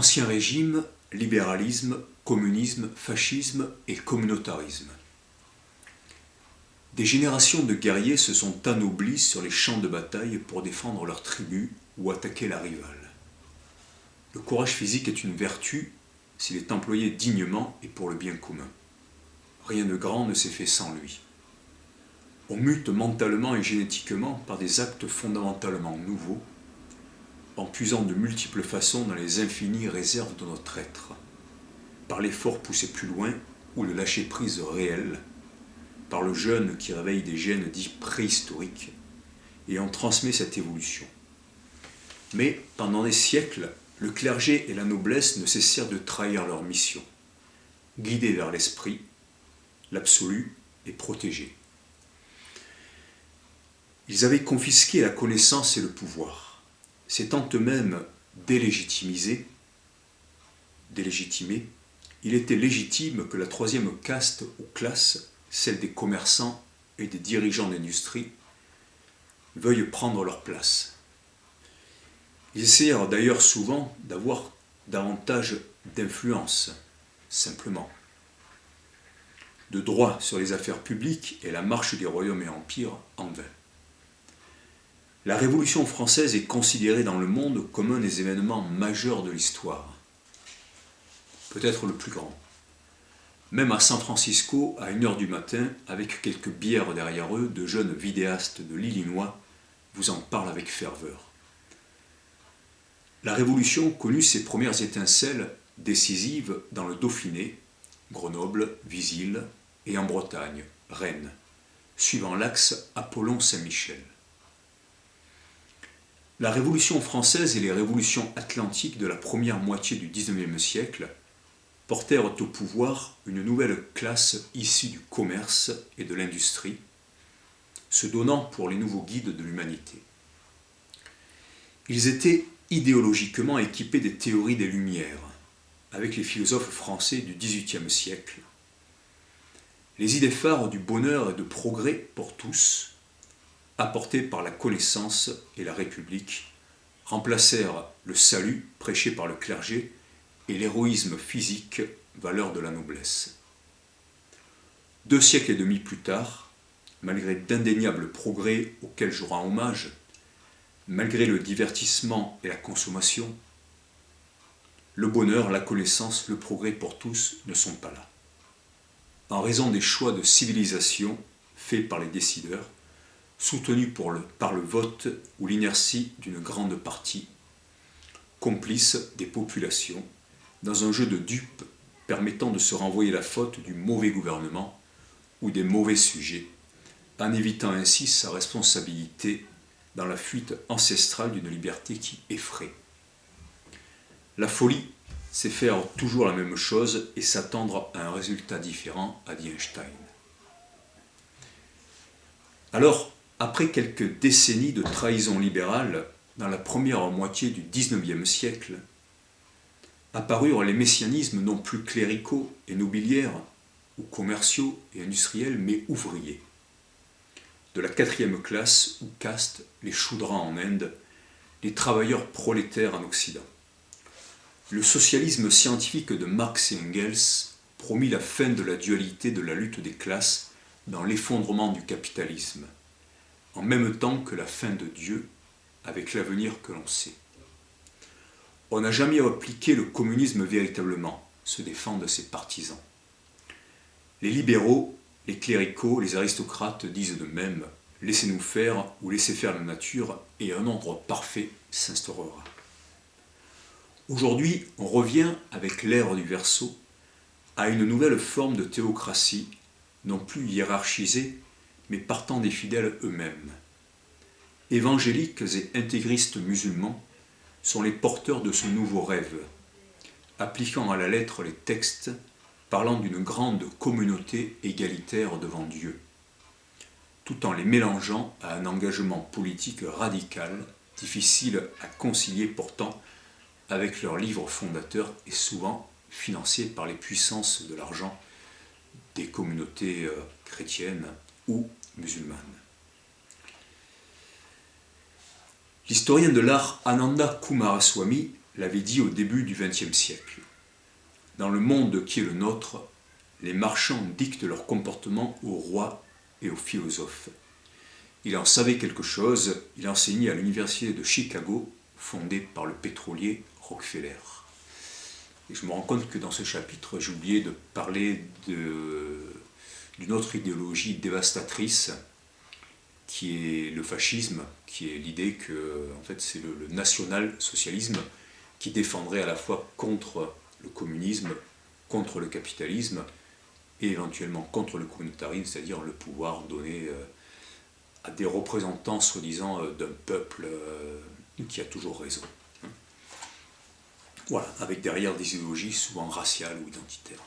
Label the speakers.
Speaker 1: Ancien Régime, libéralisme, communisme, fascisme et communautarisme. Des générations de guerriers se sont anoblis sur les champs de bataille pour défendre leur tribu ou attaquer la rivale. Le courage physique est une vertu s'il est employé dignement et pour le bien commun. Rien de grand ne s'est fait sans lui. On mute mentalement et génétiquement par des actes fondamentalement nouveaux, en puisant de multiples façons dans les infinies réserves de notre être, par l'effort poussé plus loin ou le lâcher-prise réel, par le jeûne qui réveille des gènes dits préhistoriques, et on transmet cette évolution. Mais pendant des siècles, le clergé et la noblesse ne cessèrent de trahir leur mission, guider vers l'esprit, l'absolu et protéger. Ils avaient confisqué la connaissance et le pouvoir, s'étant eux-mêmes délégitimés, il était légitime que la troisième caste ou classe, celle des commerçants et des dirigeants d'industrie, veuille prendre leur place. Ils essayèrent d'ailleurs souvent d'avoir davantage d'influence, simplement. De droit sur les affaires publiques et la marche des royaumes et empires en vain. La Révolution française est considérée dans le monde comme un des événements majeurs de l'histoire. Peut-être le plus grand. Même à San Francisco, à 1h du matin, avec quelques bières derrière eux, de jeunes vidéastes de l'Illinois vous en parlent avec ferveur. La Révolution connut ses premières étincelles décisives dans le Dauphiné, Grenoble, Visil, et en Bretagne, Rennes, suivant l'axe Apollon-Saint-Michel. La Révolution française et les révolutions atlantiques de la première moitié du XIXe siècle portèrent au pouvoir une nouvelle classe issue du commerce et de l'industrie, se donnant pour les nouveaux guides de l'humanité. Ils étaient idéologiquement équipés des théories des Lumières, avec les philosophes français du XVIIIe siècle. Les idées phares du bonheur et de progrès pour tous, apportées par la connaissance et la République, remplacèrent le salut prêché par le clergé et l'héroïsme physique, valeur de la noblesse. 2 siècles et demi plus tard, malgré d'indéniables progrès auxquels je rends hommage, malgré le divertissement et la consommation, le bonheur, la connaissance, le progrès pour tous ne sont pas là. En raison des choix de civilisation faits par les décideurs, soutenus par le vote ou l'inertie d'une grande partie, complices des populations, dans un jeu de dupes permettant de se renvoyer la faute du mauvais gouvernement ou des mauvais sujets, en évitant ainsi sa responsabilité dans la fuite ancestrale d'une liberté qui effraie. La folie, c'est faire toujours la même chose et s'attendre à un résultat différent, a dit Einstein. Alors, après quelques décennies de trahison libérale, dans la première moitié du XIXe siècle, apparurent les messianismes non plus cléricaux et nobiliaires, ou commerciaux et industriels, mais ouvriers. De la 4e classe ou caste, les Shudras en Inde, les travailleurs prolétaires en Occident. Le socialisme scientifique de Marx et Engels promit la fin de la dualité de la lutte des classes dans l'effondrement du capitalisme, en même temps que la fin de Dieu, avec l'avenir que l'on sait. On n'a jamais appliqué le communisme véritablement, se défendent ses partisans. Les libéraux, les cléricaux, les aristocrates disent de même « laissez-nous faire ou laissez faire la nature et un ordre parfait s'instaurera ». Aujourd'hui, on revient avec l'ère du Verseau à une nouvelle forme de théocratie, non plus hiérarchisée, mais partant des fidèles eux-mêmes. Évangéliques et intégristes musulmans sont les porteurs de ce nouveau rêve, appliquant à la lettre les textes parlant d'une grande communauté égalitaire devant Dieu, tout en les mélangeant à un engagement politique radical, difficile à concilier pourtant avec leur livre fondateur et souvent financé par les puissances de l'argent des communautés chrétiennes ou musulmanes. L'historien de l'art Ananda Coomaraswamy l'avait dit au début du XXe siècle. Dans le monde qui est le nôtre, les marchands dictent leur comportement aux rois et aux philosophes. Il en savait quelque chose, il enseignait à l'université de Chicago, fondée par le pétrolier Rockefeller. Et je me rends compte que dans ce chapitre, j'ai oublié de parler d'une autre idéologie dévastatrice, qui est le fascisme, qui est l'idée que en fait, c'est le national-socialisme qui défendrait à la fois contre le communisme, contre le capitalisme, et éventuellement contre le communautarisme, c'est-à-dire le pouvoir donné à des représentants soi-disant d'un peuple qui a toujours raison. Voilà, avec derrière des idéologies souvent raciales ou identitaires.